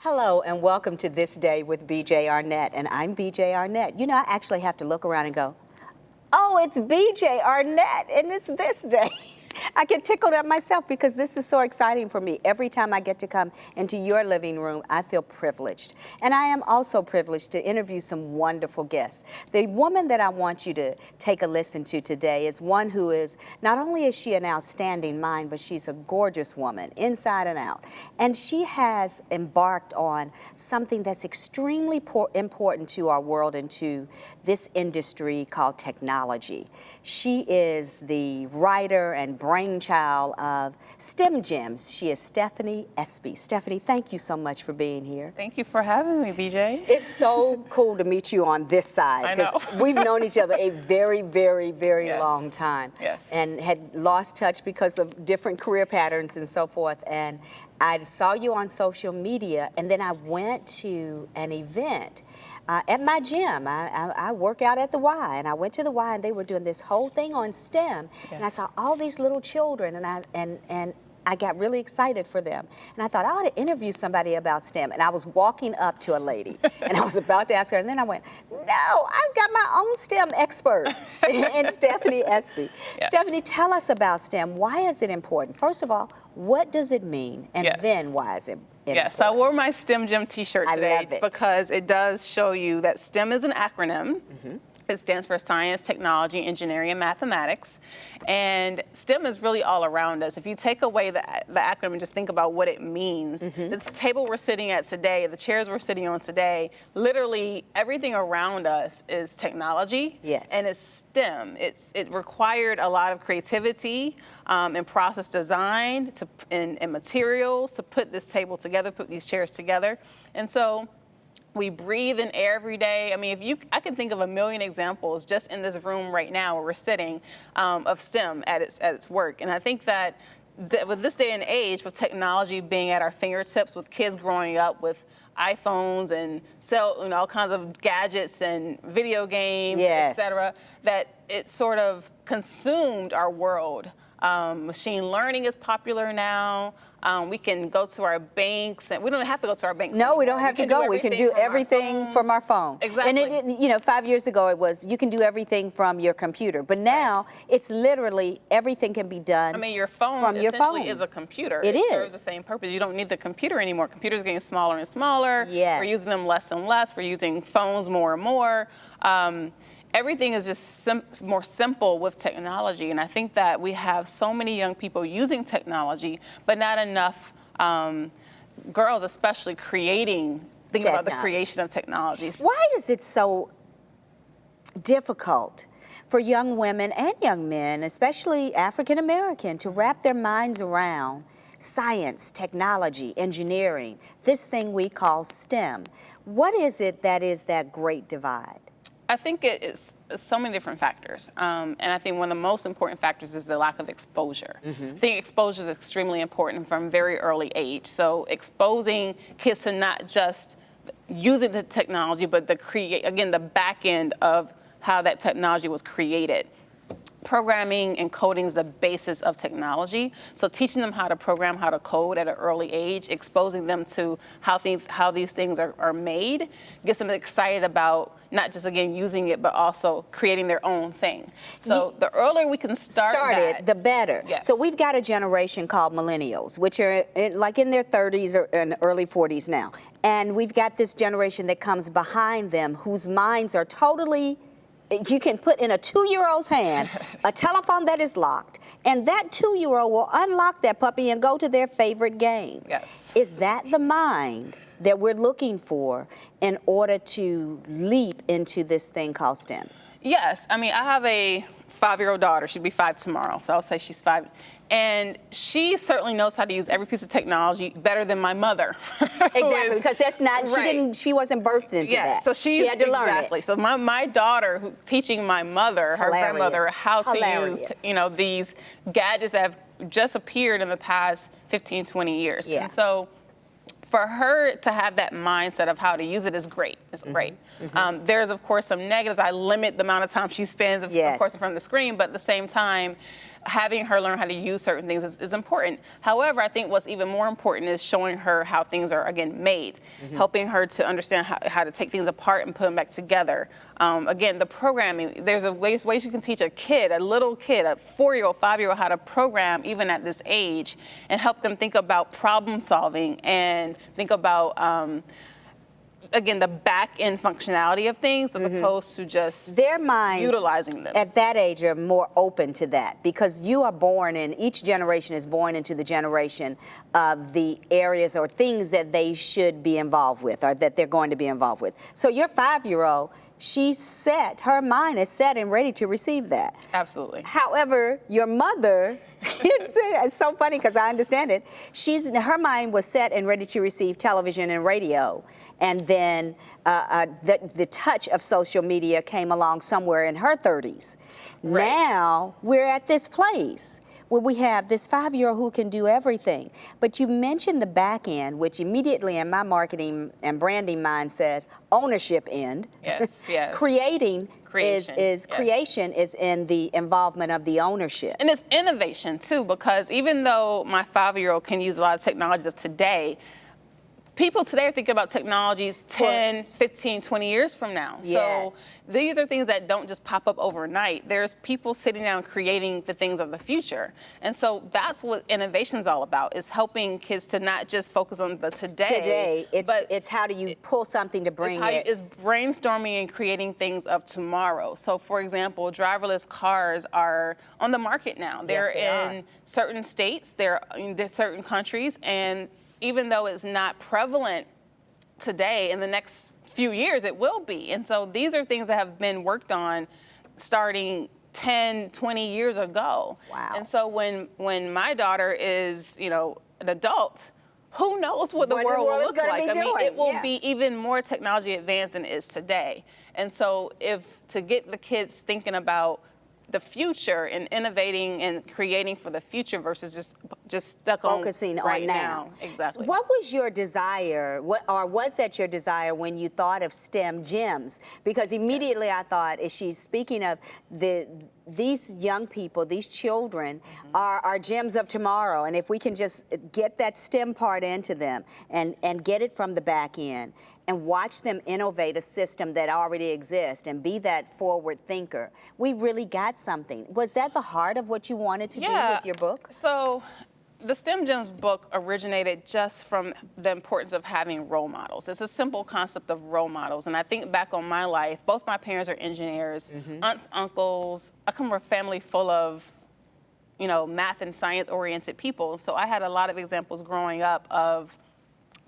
Hello and welcome to This Day with BJ Arnett, and I'm BJ Arnett. You know, I actually have to look around and go, oh, it's BJ Arnett, and it's This Day. I get tickled at myself because this is so exciting for me. Every time I get to come into your living room, I feel privileged. And I am also privileged to interview some wonderful guests. The woman that I want you to take a listen to today is one who is, not only is she an outstanding mind, but she's a gorgeous woman, inside and out. And she has embarked on something that's extremely important to our world and to this industry called technology. She is the writer and brainchild of STEM Gems. She is Stephanie Espy. Stephanie, thank you so much for being here. Thank you for having me, BJ. It's so cool to meet you on this side because we've known each other a very, very, very long time. Yes. And had lost touch because of different career patterns and so forth. And I saw you on social media, and then I went to an event at my gym. I work out at the Y, and I went to the Y, and they were doing this whole thing on STEM, and I saw all these little children, and I got really excited for them. And I thought, I ought to interview somebody about STEM. And I was walking up to a lady, and I was about to ask her, and then I went, no, I've got my own STEM expert, and Stephanie Espy. Yes. Stephanie, tell us about STEM. Why is it important? First of all, what does it mean? And then why is it important? Yes, I wore my STEM Gym t-shirt today. I love it. Because it does show you that STEM is an acronym. It stands for Science, Technology, Engineering, and Mathematics. And STEM is really all around us. If you take away the acronym and just think about what it means, this table we're sitting at today, the chairs we're sitting on today, literally everything around us is technology. Yes. And it's STEM. It required a lot of creativity and process design and materials to put this table together, put these chairs together. And so we breathe in air every day. I mean, I can think of a million examples just in this room right now where we're sitting of STEM at its work. And I think that with this day and age, with technology being at our fingertips, with kids growing up with iPhones and all kinds of gadgets and video games, et cetera, that it sort of consumed our world. Machine learning is popular now. We can go to our banks, and we don't have to go to our banks. No, we don't have to go. We can do everything from our phone. Exactly. And 5 years ago it was you can do everything from your computer, but now it's literally everything can be done. I mean, your phone from your phone is a computer. It serves the same purpose. You don't need the computer anymore. Computers are getting smaller and smaller. Yes. We're using them less and less. We're using phones more and more. Everything is just more simple with technology, and I think that we have so many young people using technology, but not enough girls, especially thinking about the creation of technologies. Why is it so difficult for young women and young men, especially African American, to wrap their minds around science, technology, engineering, this thing we call STEM? What is it that is that great divide? I think it's so many different factors. And I think one of the most important factors is the lack of exposure. I think exposure is extremely important from a very early age. So exposing kids to not just using the technology, but the back end of how that technology was created. Programming and coding is the basis of technology. So teaching them how to program, how to code at an early age, exposing them to how these things are made, gets them excited about not just, again, using it, but also creating their own thing. So the earlier we can start it, the better. Yes. So we've got a generation called millennials, which are like in their 30s or in early 40s now. And we've got this generation that comes behind them whose minds are totally. You can put in a 2-year-old's hand a telephone that is locked, and that 2-year-old will unlock that puppy and go to their favorite game. Yes. Is that the mind that we're looking for in order to leap into this thing called STEM? Yes. I mean, I have a 5-year-old daughter. She'll be 5 tomorrow, so I'll say she's 5. And she certainly knows how to use every piece of technology better than my mother. Exactly, because that's not, she wasn't birthed into that. So she had to learn it. So my daughter, who's teaching my mother, her grandmother, how to use, these gadgets that have just appeared in the past 15, 20 years. Yeah. And so for her to have that mindset of how to use it is great. It's great. There's, of course, some negatives. I limit the amount of time she spends, of course, in front of the screen, but at the same time, having her learn how to use certain things is important. However, I think what's even more important is showing her how things are, again, made, helping her to understand how to take things apart and put them back together. Again, the programming, there's ways you can teach a little kid, a 4-year-old, 5-year-old, how to program even at this age and help them think about problem solving and think about, again, the back end functionality of things as opposed to just their minds utilizing them. At that age are more open to that because you are born in, each generation is born into the generation of the areas or things that they should be involved with or that they're going to be involved with. So your 5-year-old, she's set, her mind is set and ready to receive that. Absolutely. However, your mother, it's so funny because I understand it. Her mind was set and ready to receive television and radio, and then the touch of social media came along somewhere in her 30s. Right. Now we're at this place where we have this 5-year-old who can do everything. But you mentioned the back end, which immediately in my marketing and branding mind says ownership end. Yes, yes. Creation Yes. Creation is in the involvement of the ownership. And it's innovation too, because even though my 5-year-old can use a lot of technologies of today, people today are thinking about technologies 10, 15, 20 years from now. Yes. So these are things that don't just pop up overnight. There's people sitting down creating the things of the future. And so that's what innovation is all about, is helping kids to not just focus on the today. It's how do you pull something to bring it. It's brainstorming and creating things of tomorrow. So for example, driverless cars are on the market now. They're in certain states, they're in certain countries, and even though it's not prevalent today, in the next few years it will be. And so these are things that have been worked on starting 10, 20 years ago. Wow. And so when my daughter is, an adult, who knows what the world will look like? I mean, it will be even more technology advanced than it is today. And so to get the kids thinking about the future and innovating and creating for the future versus just stuck focusing on right now. Exactly. What was your desire, or was that your desire when you thought of STEM gems? Because immediately I thought, as she's speaking of these young people, these children are gems of tomorrow, and if we can just get that STEM part into them and get it from the back end and watch them innovate a system that already exists and be that forward thinker, we really got something. Was that the heart of what you wanted to do with your book? So the STEM Gems book originated just from the importance of having role models. It's a simple concept of role models. And I think back on my life, both my parents are engineers, aunts, uncles. I come from a family full of, math and science oriented people. So I had a lot of examples growing up of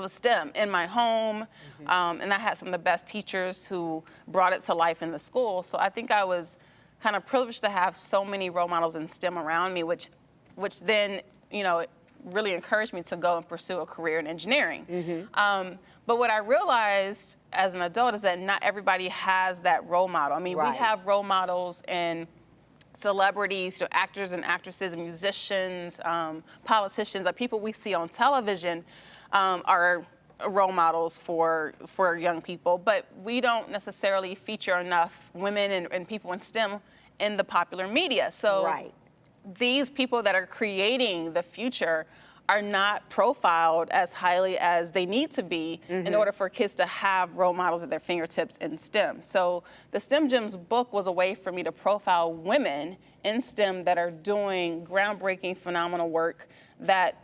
STEM in my home. And I had some of the best teachers who brought it to life in the school. So I think I was kind of privileged to have so many role models in STEM around me, which then, it really encouraged me to go and pursue a career in engineering. But what I realized as an adult is that not everybody has that role model. I mean, we have role models in celebrities, actors and actresses, musicians, politicians, like people we see on television are role models for young people, but we don't necessarily feature enough women and people in STEM in the popular media. So these people that are creating the future are not profiled as highly as they need to be in order for kids to have role models at their fingertips in STEM. So the STEM Gems book was a way for me to profile women in STEM that are doing groundbreaking, phenomenal work that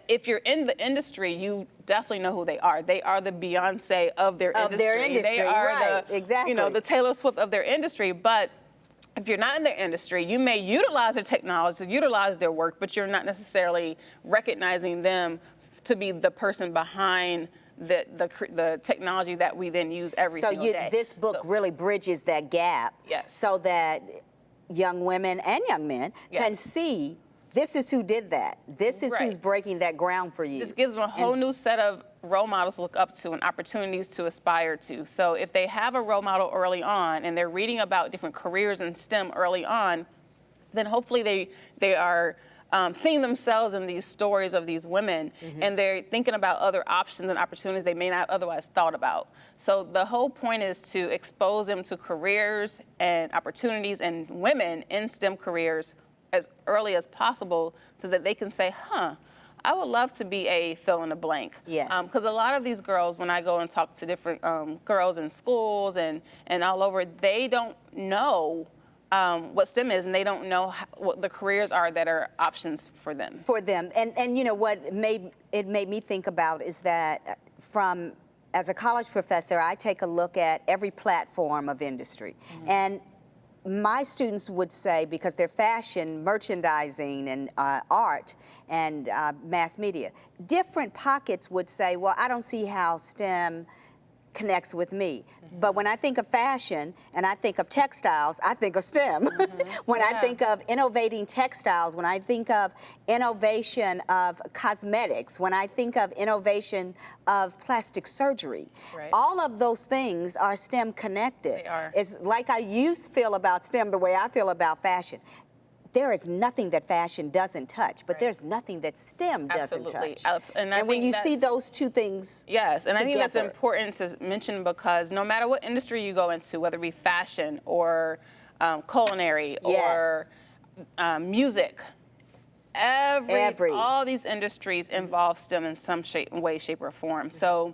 if you're in the industry, you definitely know who they are. They are the Beyonce of their industry. They are the Taylor Swift of their industry. But if you're not in their industry, you may utilize their technology, utilize their work, but you're not necessarily recognizing them to be the person behind the technology that we then use every single day. So this book really bridges that gap so that young women and young men can see this is who did that. This is who's breaking that ground for you. This gives them a whole new set of role models to look up to and opportunities to aspire to. So if they have a role model early on and they're reading about different careers in STEM early on, then hopefully they are seeing themselves in these stories of these women, and they're thinking about other options and opportunities they may not otherwise thought about. So the whole point is to expose them to careers and opportunities and women in STEM careers as early as possible so that they can say, I would love to be a fill in the blank. Yes. Because a lot of these girls, when I go and talk to different girls in schools and all over, they don't know what STEM is, and they don't know what the careers are that are options for them. And you know what made me think about is that as a college professor, I take a look at every platform of industry. Mm-hmm. And my students would say, because they're fashion, merchandising, and art, and mass media, different pockets would say, well, I don't see how STEM connects with me. Mm-hmm. But when I think of fashion and I think of textiles, I think of STEM. Mm-hmm. When I think of innovating textiles, when I think of innovation of cosmetics, when I think of innovation of plastic surgery, all of those things are STEM connected. They are. It's like you feel about STEM the way I feel about fashion. There is nothing that fashion doesn't touch, but there's nothing that STEM doesn't touch. And when you see those two things yes, and together, I think that's important to mention, because no matter what industry you go into, whether it be fashion or culinary or music, all these industries involve STEM in some way, shape, or form. So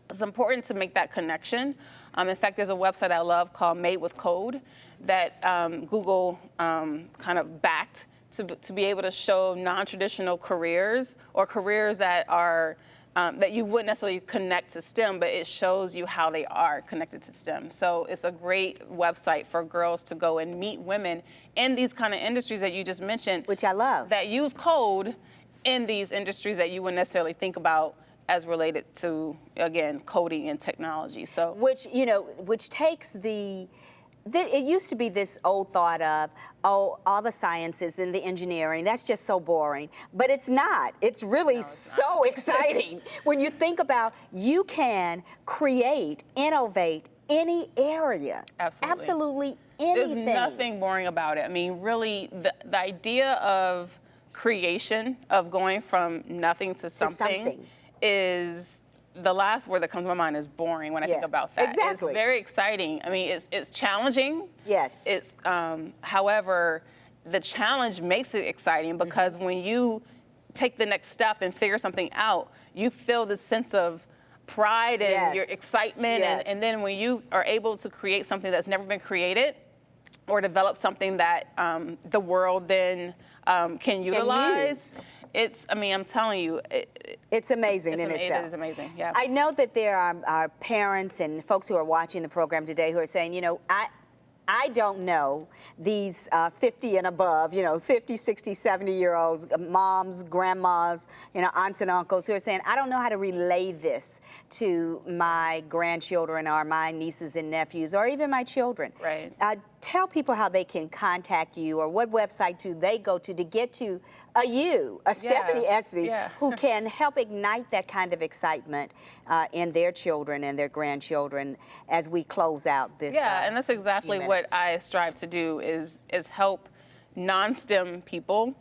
it's important to make that connection. In fact, there's a website I love called Made with Code that Google kind of backed to be able to show non-traditional careers, or careers that are that you wouldn't necessarily connect to STEM, but it shows you how they are connected to STEM. So it's a great website for girls to go and meet women in these kind of industries that you just mentioned, which I love, that use code in these industries that you wouldn't necessarily think about as related to, again, coding and technology. So which takes it used to be this old thought of, all the sciences and the engineering, that's just so boring. But it's not. It's really so exciting when you think about you can create, innovate any area. Absolutely anything. There's nothing boring about it. I mean, really, the idea of creation, of going from nothing to something. Is the last word that comes to my mind is boring when I think about that. Exactly. It's very exciting. I mean, it's challenging. Yes. It's however, the challenge makes it exciting, because when you take the next step and figure something out, you feel this sense of pride and your excitement, and then when you are able to create something that's never been created, or develop something that the world then can utilize. I'm telling you, it's amazing in itself. It is amazing, yeah. I know that there are parents and folks who are watching the program today who are saying, I don't know these 50 and above, 50, 60, 70-year-olds, moms, grandmas, aunts and uncles who are saying, I don't know how to relay this to my grandchildren or my nieces and nephews or even my children. Right. Tell people how they can contact you, or what website do they go to get to a Stephanie Espy, who can help ignite that kind of excitement in their children and their grandchildren as we close out this. And that's exactly what I strive to do is help non-STEM people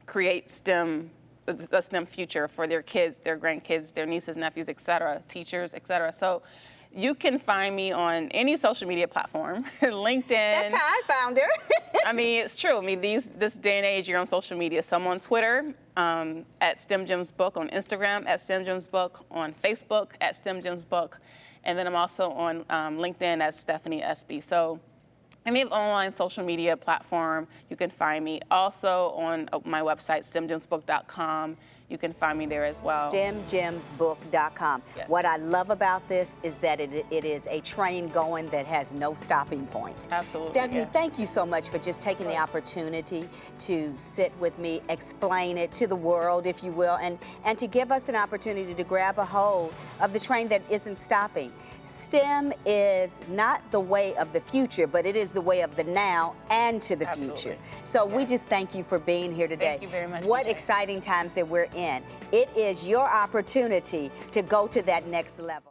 create a STEM future for their kids, their grandkids, their nieces, nephews, et cetera, teachers, et cetera. So you can find me on any social media platform, LinkedIn. That's how I found her. I mean, it's true. I mean, this day and age, you're on social media. So I'm on Twitter at STEM Gems Book, on Instagram at STEM Gems Book, on Facebook at STEM Gems Book, and then I'm also on LinkedIn as Stephanie Espy. So any online social media platform, you can find me. Also on my website, stemgemsbook.com. You can find me there as well. STEMGemsBook.com. Yes. What I love about this is that it is a train going that has no stopping point. Absolutely. Stephanie, thank you so much for just taking the opportunity to sit with me, explain it to the world, if you will, and to give us an opportunity to grab a hold of the train that isn't stopping. STEM is not the way of the future, but it is the way of the now and to the future. So we just thank you for being here today. Thank you very much. What exciting times that we're in. It is your opportunity to go to that next level.